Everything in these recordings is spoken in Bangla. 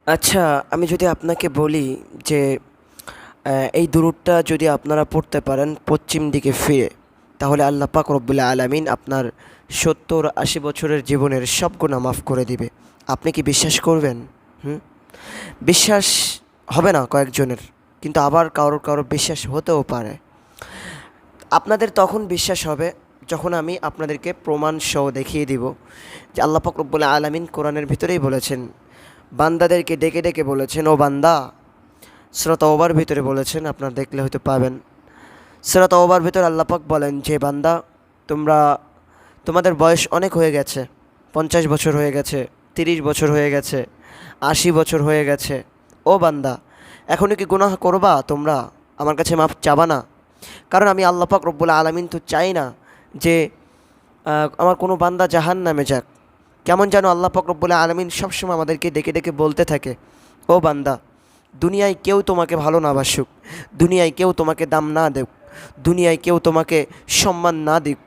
আচ্ছা, আমি যদি আপনাকে বলি যে এই দুরূদটা যদি আপনারা পড়তে পারেন পশ্চিম দিকে ফিরে, তাহলে আল্লাহ পাক রব্বুল আলামিন আপনার ৭০-৮০ বছরের জীবনের সব গুনাহ মাফ করে দিবে। আপনি কি বিশ্বাস করবেন? হুম? বিশ্বাস হবে না কয়েকজনের, কিন্তু আবার কারোর বিশ্বাস হতেও পারে। আপনাদের তখন বিশ্বাস হবে যখন আমি আপনাদেরকে প্রমাণ সহ দেখিয়ে দিব যে আল্লাহ পাক রব্বুল আলামিন কোরআনের ভিতরেই বলেছেন, বান্দাদেরকে ডেকে ডেকে বলেছেন, ও বান্দা। সূরা তাওবার ভিতরে বলেছেন, আপনারা দেখলে হয়তো পাবেন। সূরা তাওবার ভিতরে আল্লাহ পাক বলেন যে বান্দা, তোমরা তোমাদের বয়স অনেক হয়ে গেছে, 50 বছর হয়ে গেছে, 30 বছর হয়ে গেছে, 80 বছর হয়ে গেছে। ও বান্দা, এখনও কি গুনাহ করবা তোমরা? আমার কাছে মাফ চাবা না? কারণ আমি আল্লাহ পাক রব্বুল আলামিন তো চাই না যে আমার কোনো বান্দা জাহান্নামে যাক। কেমন যেন আল্লাহ পাক রব্বুল আলামিন সবসময় আমাদেরকে ডেকে ডেকে বলতে থাকে, ও বান্দা, দুনিয়ায় কেউ তোমাকে ভালো না বাসুক, দুনিয়ায় কেউ তোমাকে দাম না দেক, দুনিয়ায় কেউ তোমাকে সম্মান না দিক,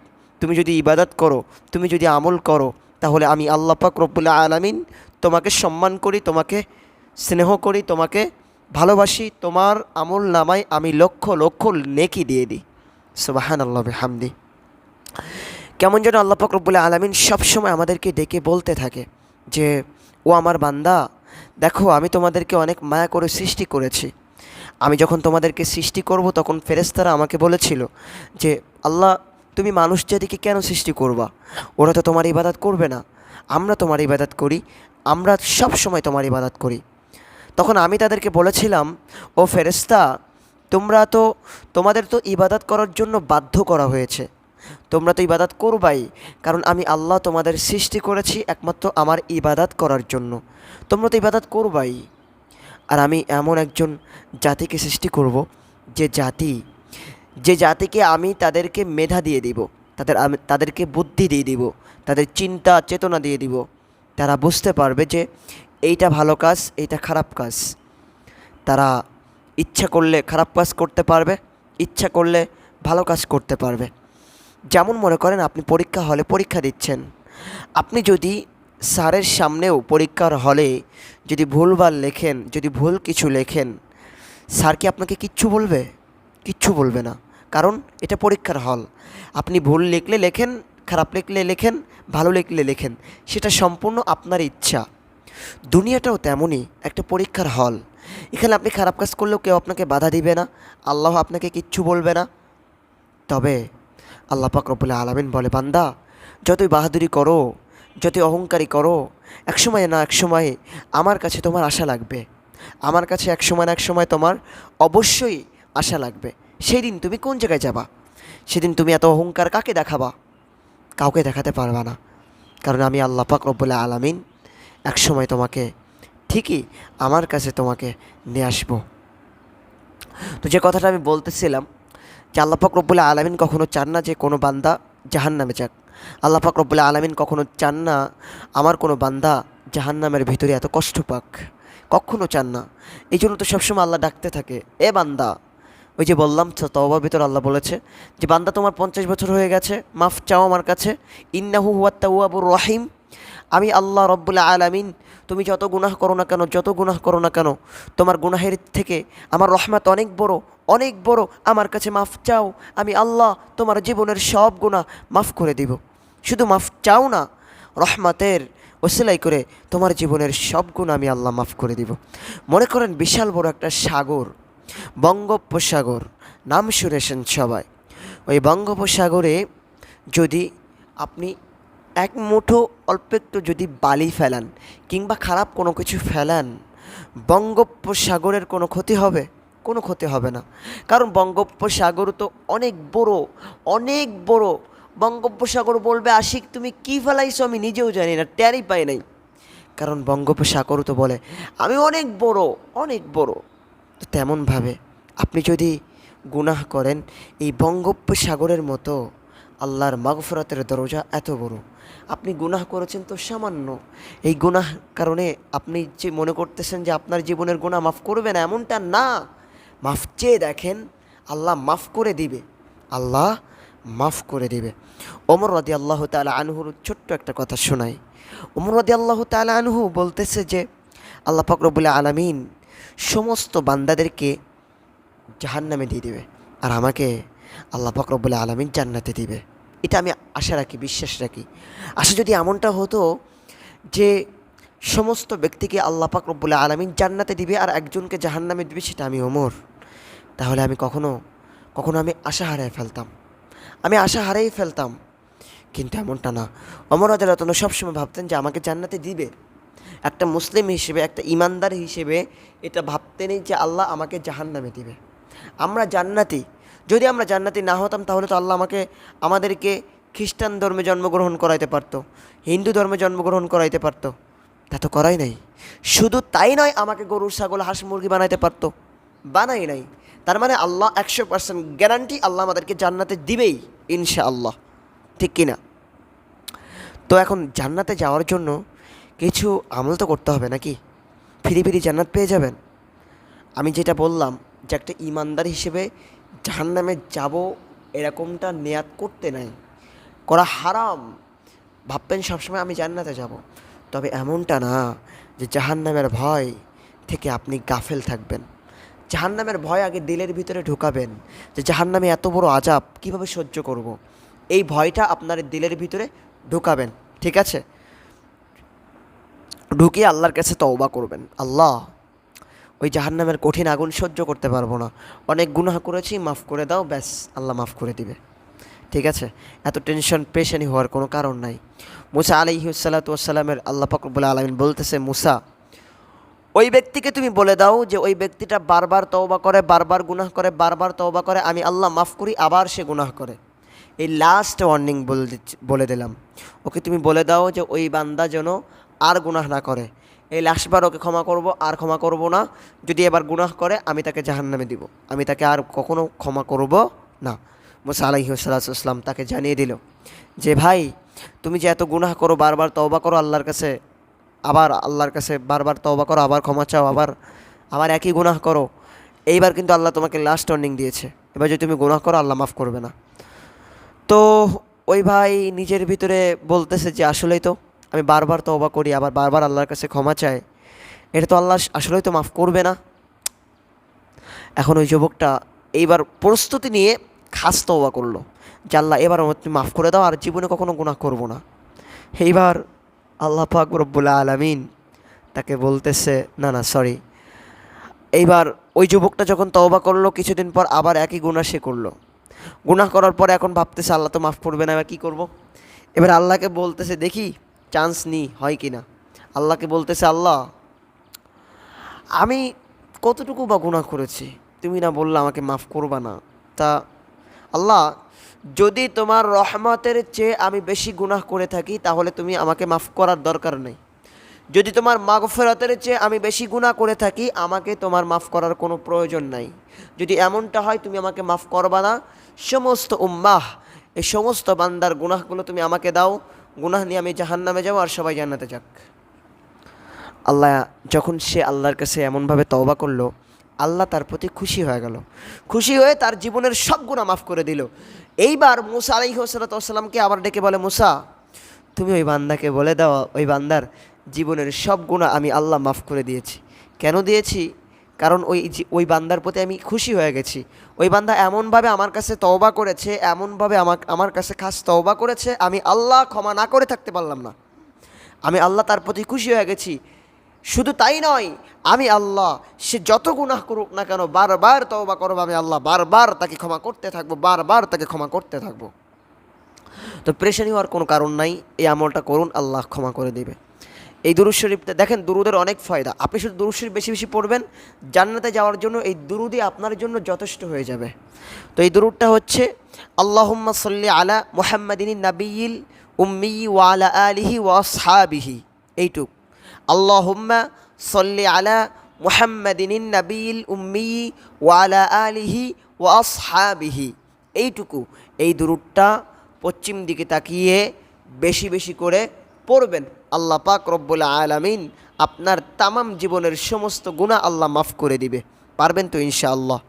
তুমি যদি ইবাদত করো, তুমি যদি আমল করো, তাহলে আমি আল্লাহ পাক রব্বুল আলামিন তোমাকে সম্মান করি, তোমাকে স্নেহ করি, তোমাকে ভালোবাসি, তোমার আমল নামায় আমি লক্ষ লক্ষ নেকি দিয়ে দিই। সুবহানাল্লাহ বিহামদি। কেমন যেন আল্লাহ পাক রব্বুল আলামিন সবসময় আমাদেরকে ডেকে বলতে থাকে যে, ও আমার বান্দা, দেখো আমি তোমাদেরকে অনেক মায়া করে সৃষ্টি করেছি। আমি যখন তোমাদেরকে সৃষ্টি করব তখন ফেরেশতারা আমাকে বলেছিল যে, আল্লাহ, তুমি মানুষ জাতিকে কেন সৃষ্টি করবা? ওরা তো তোমার ইবাদত করবে না, আমরা তোমার ইবাদত করি, আমরা সব সময় তোমার ইবাদত করি। তখন আমি তাদেরকে বলেছিলাম, ও ফেরেশতা, তোমরা তো তোমাদের তো ইবাদত করার জন্য বাধ্য করা হয়েছে, তোমরা তো ইবাদত করবাই, কারণ আমি আল্লাহ তোমাদের সৃষ্টি করেছি একমাত্র আমার ইবাদত করার জন্য, তোমরা তো ইবাদত করবাই। আর আমি এমন একজন জাতিকে সৃষ্টি করব, যে জাতি যে জাতিকে আমি তাদেরকে মেধা দিয়ে দিব, তাদেরকে বুদ্ধি দিয়ে দিব, তাদের চিন্তা চেতনা দিয়ে দিব। তারা বুঝতে পারবে যে এইটা ভালো কাজ, এইটা খারাপ কাজ। তারা ইচ্ছা করলে খারাপ কাজ করতে পারবে, ইচ্ছা করলে ভালো কাজ করতে পারবে। যেমন মনে করেন আপনি পরীক্ষা হলে পরীক্ষা দিচ্ছেন, আপনি যদি স্যারের সামনেও পরীক্ষার হলে যদি ভুলভাল লেখেন, যদি ভুল কিছু লেখেন, স্যার কি আপনাকে কিচ্ছু বলবে? কিচ্ছু বলবে না, কারণ এটা পরীক্ষার হল। আপনি ভুল লিখলে লেখেন, খারাপ লিখলে লেখেন, ভালো লিখলে লেখেন, সেটা সম্পূর্ণ আপনার ইচ্ছা। দুনিয়াটাও তেমনই একটা পরীক্ষার হল। এখানে আপনি খারাপ কাজ করলেও কেউ আপনাকে বাধা দিবে না, আল্লাহ আপনাকে কিচ্ছু বলবে না। তবে আল্লাহ পাক রব্বুল আলামিন বলে, বান্দা, যতই বাহাদুরি করো, যতই অহংকারী করো, একসময় না একসময় আমার কাছে তোমার আশা লাগবে, আমার কাছে একসময় না একসময় তোমার অবশ্যই আশা লাগবে। সেই দিন তুমি কোন জায়গায় যাবা? সেদিন তুমি এত অহংকার কাকে দেখাবা? কাউকে দেখাতে পারবা না, কারণ আমি আল্লাহ পাক রব্বুল আলামিন একসময় তোমাকে ঠিকই আমার কাছে তোমাকে নিয়ে আসবো। তো যে কথাটা আমি বলতেছিলাম, যে আল্লাহ পাক রব্বুল আলামিন কখনো চান না যে কোনো বান্দা জাহান্নামে যাক। আল্লাহ পাক রব্বুল আলামিন কখনো চান না আমার কোনো বান্দা জাহান্নামের ভিতরে এত কষ্ট পাক, কখনো চান না। এই জন্য তো সবসময় আল্লাহ ডাকতে থাকে, এ বান্দা। ওই যে বললাম তওবার ভিতর আল্লাহ বলেছে যে, বান্দা তোমার 50 বছর হয়ে গেছে, মাফ চাও আমার কাছে, ইন্নাহু হুয়াত তাওয়াবুর রহিম। আমি আল্লাহ রব্বুল আলামিন, তুমি যত গুনাহ করো না কেন, যত গুনাহ করো না কেন, তোমার গুনাহের থেকে আমার রহমত অনেক বড়, অনেক বড়। আমার কাছে মাফ চাও, আমি আল্লাহ তোমার জীবনের সব গুনাহ মাফ করে দিব। শুধু মাফ চাও না, রহমতের ওসিলাই করে তোমার জীবনের সব গুনাহ আমি আল্লাহ মাফ করে দিব। মনে করেন বিশাল বড় একটা সাগর, বঙ্গোপসাগর, নাম শুনেছেন সবাই। ওই বঙ্গোপসাগরে যদি আপনি এক মুঠো অল্প একটু যদি বালি ফেলান কিংবা খারাপ কোনো কিছু ফেলান, বঙ্গোপসাগরের কোনো ক্ষতি হবে? কোনো ক্ষতি হবে না, কারণ বঙ্গোপসাগর তো অনেক বড়, অনেক বড়। বঙ্গোপসাগর বলবে, আশিক তুমি কী ফেলাইছো আমি নিজেও জানি না, টেরই পাই নাই। কারণ বঙ্গোপসাগর তো বলে আমি অনেক বড়, অনেক বড়। তো তেমনভাবে আপনি যদি গুনাহ করেন, এই বঙ্গোপসাগরের মতো আল্লাহর মাগফিরাতের দরজা এত বড়। আপনি গুনাহ করেছেন তো সামান্য, এই গুনাহ কারণে আপনি যে মনে করতেছেন যে আপনার জীবনের গুনাহ মাফ করবে না, এমনটা না। মাফ চেয়ে দেখেন, আল্লাহ মাফ করে দিবে, আল্লাহ মাফ করে দিবে। ওমর রাদিয়াল্লাহু তাআলা আনহুর ছোট্ট একটা কথা শোনাই। ওমর রাদিয়াল্লাহু তাআলা আনহু বলতেছে যে, আল্লাহ পাক রব্বুল আলামিন সমস্ত বান্দাদেরকে জাহান্নামে দিয়ে দিবে, আর আমাকে আল্লাহ পাক রব্বুল আলামিন জান্নাতে দিবে। এটা আমি আশা রাখি, বিশ্বাস রাখি। আশা যদি এমনটা হতো যে সমস্ত ব্যক্তিকে আল্লাহ পাক রব্বুল আলামিন জান্নাতে দিবে আর একজনকে জাহান্নামে দিবে, সেটা আমি ওমর, তাহলে আমি কখনো কখনো আমি আশা হারিয়ে ফেলতাম, আমি আশা হারিয়ে ফেলতাম। কিন্তু এমনটা না। ওমর রাদিয়াল্লাহু তাআলা সবসময় ভাবতেন যে আমাকে জান্নাতে দিবে। একটা মুসলিম হিসেবে, একটা ইমানদার হিসেবে এটা ভাবতেনই যে আল্লাহ আমাকে জাহান্নামে দিবে। আমরা জান্নাতি, যদি আমরা জান্নাতি না হতাম তাহলে তো আল্লাহ আমাদেরকে খ্রিস্টান ধর্মে জন্মগ্রহণ করাইতে পারতো, হিন্দু ধর্মে জন্মগ্রহণ করাইতে পারতো। তা তো করাই নাই। শুধু তাই নয়, আমাকে গরু ছাগল হাঁস মুরগি বানাইতে পারতো, বানাই নাই। তার মানে আল্লাহ 100% গ্যারান্টি আল্লাহ আমাদেরকে জান্নাতে দিবেই ইনশাআল্লাহ, ঠিক কিনা? তো এখন জান্নাতে যাওয়ার জন্য কিছু আমল তো করতে হবে নাকি? ফিরি ফিরি জান্নাত পেয়ে যাবেন? আমি যেটা বললাম যে একটা ইমানদার হিসেবে জাহান্নামে যাব, এরকমটা নেয়াত করতে নাই, করা হারাম। ভাববেন সবসময় আমি জান্নাতে যাব, তবে এমনটা না যে জাহান্নামের ভয় থেকে আপনি গাফেল থাকবেন। জাহান্নামের ভয় আগে দিলের ভিতরে ঢুকাবেন যে জাহান্নামে এত বড় আযাব কীভাবে সহ্য করব। এই ভয়টা আপনার দিলের ভিতরে ঢুকাবেন, ঠিক আছে? ঢুকিয়ে আল্লাহর কাছে তওবা করবেন, আল্লাহ ওই জাহান্নামের কঠিন আগুন সহ্য করতে পারবো না, অনেক গুনাহ করেছি, মাফ করে দাও, ব্যাস আল্লাহ মাফ করে দিবে, ঠিক আছে? এত টেনশন পেরেশানি হওয়ার কোনো কারণ নাই। মুসা আলাইহিস সালাতু ওয়াস সালামের আল্লাহ পাক রব্বুল আলামিন বলতেছে, মুসা ওই ব্যক্তিকে তুমি বলে দাও যে ওই ব্যক্তিটা বারবার তওবা করে, বারবার গুনাহ করে, বারবার তওবা করে, আমি আল্লাহ মাফ করি, আবার সে গুনাহ করে। এই লাস্ট ওয়ার্নিং বলে দিলাম, ওকে তুমি বলে দাও যে ওই বান্দা যেন আর গুনাহ না করে। এই লাস্টবার ওকে ক্ষমা করব, আর ক্ষমা করব না। যদি এবার গুনাহ করে আমি তাকে জাহান্নামে দিব, আমি তাকে আর কখনো ক্ষমা করব না। মুসা আলাইহিস সালাতু ওয়াস সালাম তাকে জানিয়ে দিল যে ভাই, তুমি যে এত গুনাহ করো, বারবার তওবা করো আল্লাহর কাছে, আবার আল্লাহর কাছে বারবার তওবা করো, আবার ক্ষমা চাও, আবার আবার একই গুনাহ করো, এইবার কিন্তু আল্লাহ তোমাকে লাস্ট ওয়ার্নিং দিয়েছে, এবার যদি তুমি গুনাহ করো আল্লাহ মাফ করবে না। তো ওই ভাই নিজের ভিতরে বলতেছে যে আসলেই তো আমি বারবার তওবা করি, আবার বারবার আল্লাহর কাছে ক্ষমা চাই, এটা তো আল্লাহ আসলেই তো মাফ করবে না। এখন ওই যুবকটা এইবার প্রস্তুতি নিয়ে খাস তওবা করলো যে আল্লাহ এবার তুমি মাফ করে দাও, আর জীবনে কখনো গুনাহ করব না। এইবার আল্লাহ পাক রব্বুল আলামিন তাকে বলতেছে, না না সরি, এইবার ওই যুবকটা যখন তওবা করলো, কিছুদিন পর আবার একই গুনাহ সে করলো। গুনাহ করার পর এখন ভাবতেছে আল্লাহ তো মাফ করবে না, এবার কী করব? এবার আল্লাহকে বলতেছে দেখি চান্স নিই হয় কি না। আল্লাহকে বলতেছে, আল্লাহ আমি কতটুকু বা গুনাহ করেছি, তুমি না বললে আমাকে মাফ করবা না। তা আল্লাহ, যদি তোমার রহমতের চেয়ে আমি বেশি গুনাহ করে থাকি তাহলে তুমি আমাকে মাফ করার দরকার নেই। যদি তোমার মাগফিরাতের চেয়ে আমি বেশি গুনাহ করে থাকি, আমাকে তোমার মাফ করার কোনো প্রয়োজন নাই। যদি এমনটা হয় তুমি আমাকে মাফ করবা না, সমস্ত উম্মাহ, এই সমস্ত বান্দার গুনাহগুলো তুমি আমাকে দাও, গুনাহ নিয়ে আমি জাহান্নামে যাব আর সবাই জান্নাতে যাক। আল্লাহ যখন সে আল্লাহর কাছে এমনভাবে তওবা করলো, আল্লাহ তার প্রতি খুশি হয়ে গেল, খুশি হয়ে তার জীবনের সব গুনাহ মাফ করে দিল। এইবার মুসা আলাইহিস সালাতু ওয়াস সালামকে আবার ডেকে বলে, মুসা তুমি ওই বান্দাকে বলে দাও, ওই বান্দার জীবনের সব গুনাহ আমি আল্লাহ মাফ করে দিয়েছি। কেন দিয়েছি? কারণ ওই বান্দার প্রতি আমি খুশি হয়ে গেছি। ওই বান্দা এমনভাবে আমার কাছে তওবা করেছে, এমনভাবে আমার কাছে খাস তওবা করেছে, আমি আল্লাহ ক্ষমা না করে থাকতে পারলাম না। আমি আল্লাহ তার প্রতি খুশি হয়ে গেছি। শুধু তাই নয়, আমি আল্লাহ সে যত গুনাহ করুক না কেন, বারবার তওবা করব, আমি আল্লাহ বারবার তাকে ক্ষমা করতে থাকবো, বারবার তাকে ক্ষমা করতে থাকবো। তো পেরেশানি হওয়ার কোনো কারণ নাই, এই আমলটা করুন, আল্লাহ ক্ষমা করে দেবে। এই দুরূদ শরীফটা দেখেন, দুরূদের অনেক ফায়দা। আপনি শুধু দুরূদ শরীফ বেশি বেশি পড়বেন, জান্নাতে যাওয়ার জন্য এই দুরূদই আপনার জন্য যথেষ্ট হয়ে যাবে। তো এই দুরূদটা হচ্ছে, আল্লাহুম্মা সাল্লি আলা মুহাম্মাদিন নাবিয়্যিল উম্মি ওয়া আলা আলিহি ওয়া আসহাবিহি, এইটুক। আল্লাহুম্মা সাল্লি আলা মুহাম্মাদিন নাবিয়্যিল উম্মি ওয়া আলা আলিহি ওয়া আসহাবিহি, এইটুকু। এই দুরূদটা পশ্চিম দিকে তাকিয়ে বেশি বেশি করে পড়বেন। আল্লাহ পাক রব্বুল আলামিন আপনার তামাম জীবনের সমস্ত গুনাহ আল্লাহ মাফ করে দিবে। পারবেন তো ইনশাআল্লাহ?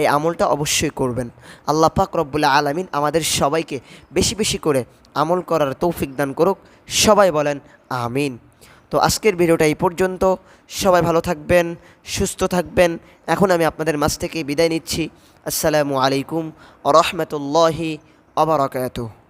এই আমলটা অবশ্যই করবেন। আল্লাহ পাক রব্বুল আলামিন আমাদের সবাইকে বেশি বেশি করে আমল করার তৌফিক দান করুক। সবাই বলেন আমিন। তো আজকের ভিডিওটা এই পর্যন্ত। সবাই ভালো থাকবেন, সুস্থ থাকবেন। এখন আমি আপনাদের মাঝ থেকে বিদায় নিচ্ছি। আসসালামু আলাইকুম ওয়া রাহমাতুল্লাহি ওয়া বারাকাতুহু।